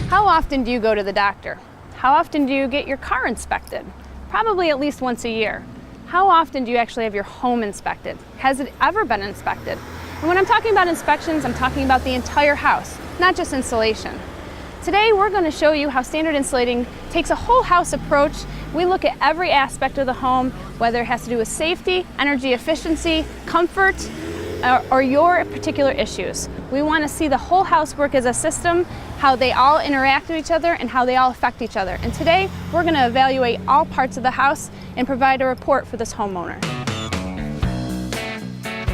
How often do you go to the doctor? How often do you get your car inspected? Probably at least once a year. How often do you actually have your home inspected? Has it ever been inspected? And when I'm talking about inspections, I'm talking about the entire house, not just insulation. Today, we're going to show you how Standard Insulating takes a whole house approach. We look at every aspect of the home, whether it has to do with safety, energy efficiency, comfort, or your particular issues. We want to see the whole house work as a system, how they all interact with each other, and how they all affect each other. And today, we're going to evaluate all parts of the house and provide a report for this homeowner.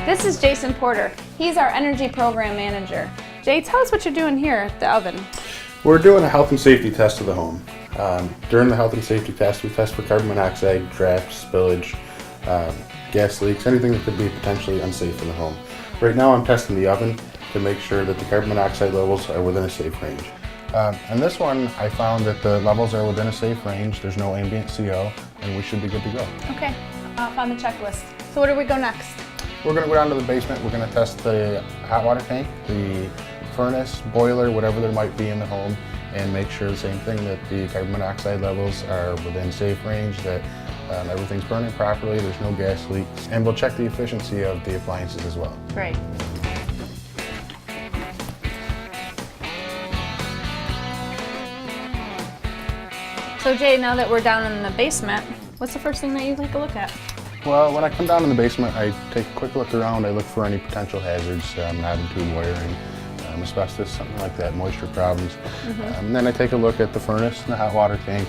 This is Jason Porter. He's our Energy Program Manager. Jay, tell us what you're doing here at the oven. We're doing a health and safety test of the home. During the health and safety test, we test for carbon monoxide, drafts, spillage, gas leaks, anything that could be potentially unsafe in the home. Right now I'm testing the oven to make sure that the carbon monoxide levels are within a safe range. And this one, I found that the levels are within a safe range, there's no ambient CO, and we should be good to go. Okay, off on the checklist. So where do we go next? We're going to go down to the basement, we're going to test the hot water tank, the furnace, boiler, whatever there might be in the home, and make sure the same thing, that the carbon monoxide levels are within safe range, that everything's burning properly, there's no gas leaks, and we'll check the efficiency of the appliances as well. Great. So Jay, now that we're down in the basement, what's the first thing that you take a look at? Well, when I come down in the basement, I take a quick look around, I look for any potential hazards, knotted tube wiring, asbestos, something like that, moisture problems. And then I take a look at the furnace and the hot water tank,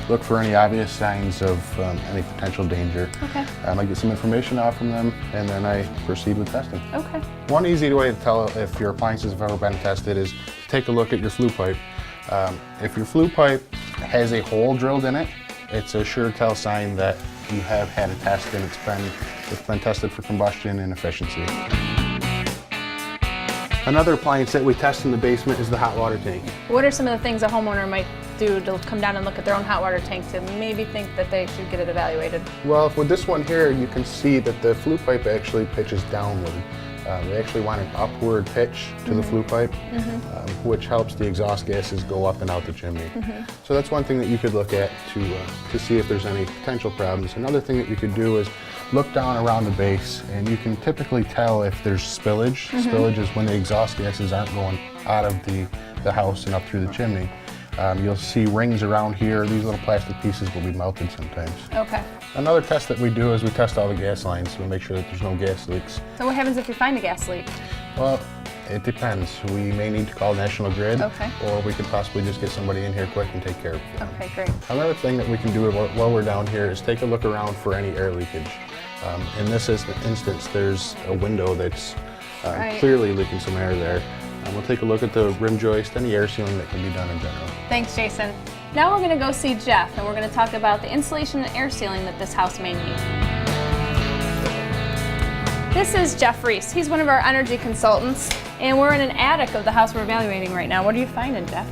look for any obvious signs of any potential danger. Okay. I get some information off from them, and then I proceed with testing. Okay. One easy way to tell if your appliances have ever been tested is to take a look at your flue pipe. If your flue pipe has a hole drilled in it, it's a sure tell sign that you have had a test and it's been tested for combustion and efficiency. Another appliance that we test in the basement is the hot water tank. What are some of the things a homeowner might do to come down and look at their own hot water tank to maybe think that they should get it evaluated? Well, with this one here, you can see that the flue pipe actually pitches downward. We actually want an upward pitch to the flue pipe, which helps the exhaust gases go up and out the chimney. So that's one thing that you could look at to see if there's any potential problems. Another thing that you could do is look down around the base, and you can typically tell if there's spillage. Spillage is when the exhaust gases aren't going out of the house and up through the chimney. You'll see rings around here. These little plastic pieces will be melted sometimes. Okay. Another test that we do is we test all the gas lines to make sure that there's no gas leaks. So what happens if you find a gas leak? Well, it depends. We may need to call National Grid, Okay. or we could possibly just get somebody in here quick and take care of it. Okay, great. Another thing that we can do while we're down here is take a look around for any air leakage. In this instance, there's a window that's clearly leaking some air there. We'll take a look at the rim joist, any air sealing that can be done in general. Thanks, Jason. Now we're going to go see Jeff, and we're going to talk about the insulation and air sealing that this house may need. This is Jeff Reese. He's one of our energy consultants, and we're in an attic of the house we're evaluating right now. What are you finding, Jeff?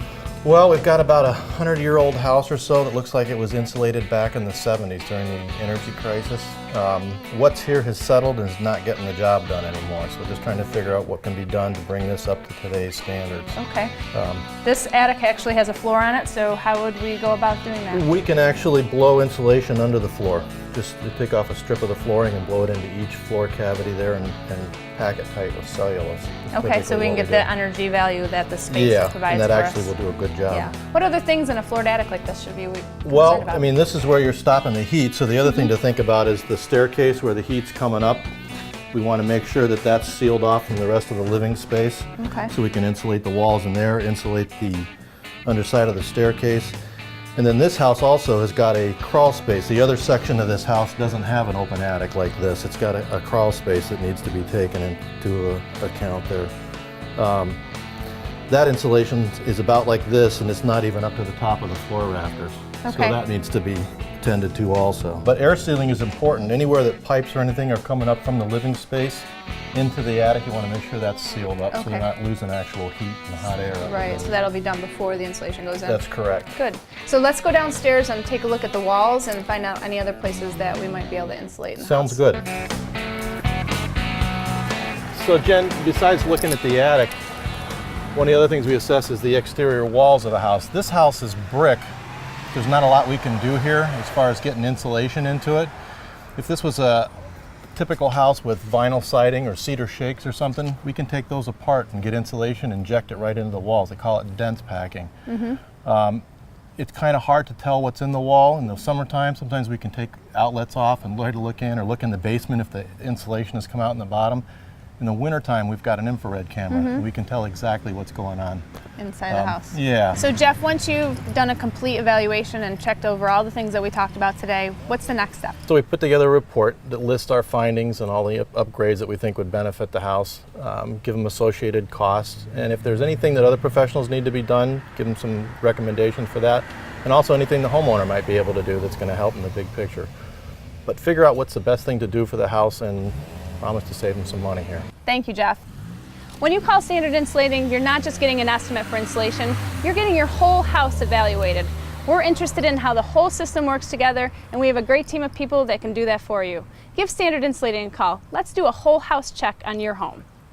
Well, we've got about a 100-year-old house or so that looks like it was insulated back in the 70s during the energy crisis. What's here has settled and is not getting the job done anymore, so we're just trying to figure out what can be done to bring this up to today's standards. Okay. This attic actually has a floor on it, so how would we go about doing that? We can actually blow insulation under the floor. Just to take off a strip of the flooring and blow it into each floor cavity there and pack it tight with cellulose. Okay, so we can get the energy value that the space provides for us. Yeah, and that actually will do a good job. Yeah. What other things in a floored attic like this should we be concerned Well, about? I mean, this is where you're stopping the heat, so the other thing to think about is the staircase where the heat's coming up. We want to make sure that that's sealed off from the rest of the living space. Okay. So we can insulate the walls in there, insulate the underside of the staircase. And then this house also has got a crawl space. The other section of this house doesn't have an open attic like this. It's got a crawl space that needs to be taken into account there. That insulation is about like this, and it's not even up to the top of the floor rafters. Okay. So that needs to be tended to also. But air sealing is important. Anywhere that pipes or anything are coming up from the living space into the attic, you want to make sure that's sealed up so you're not losing actual heat and hot air. Right, so that'll be done before the insulation goes in. That's correct. Good. So let's go downstairs and take a look at the walls and find out any other places that we might be able to insulate in the Sounds house. good. So Jen, besides looking at the attic, One of the other things we assess is the exterior walls of the house. This house is brick. There's not a lot we can do here as far as getting insulation into it. If this was a typical house with vinyl siding or cedar shakes or something, we can take those apart and get insulation, inject it right into the walls. They call it dense packing. It's kind of hard to tell what's in the wall in the summertime. Sometimes we can take outlets off and try to look in, or look in the basement if the insulation has come out in the bottom. In the wintertime, we've got an infrared camera, and we can tell exactly what's going on Inside the house. Yeah. So Jeff, once you've done a complete evaluation and checked over all the things that we talked about today, what's the next step? So we put together a report that lists our findings and all the upgrades that we think would benefit the house, give them associated costs, and if there's anything that other professionals need to be done, give them some recommendations for that, and also anything the homeowner might be able to do that's going to help in the big picture. But figure out what's the best thing to do for the house and promise to save them some money here. Thank you, Jeff. When you call Standard Insulating, you're not just getting an estimate for insulation, you're getting your whole house evaluated. We're interested in how the whole system works together, and we have a great team of people that can do that for you. Give Standard Insulating a call. Let's do a whole house check on your home.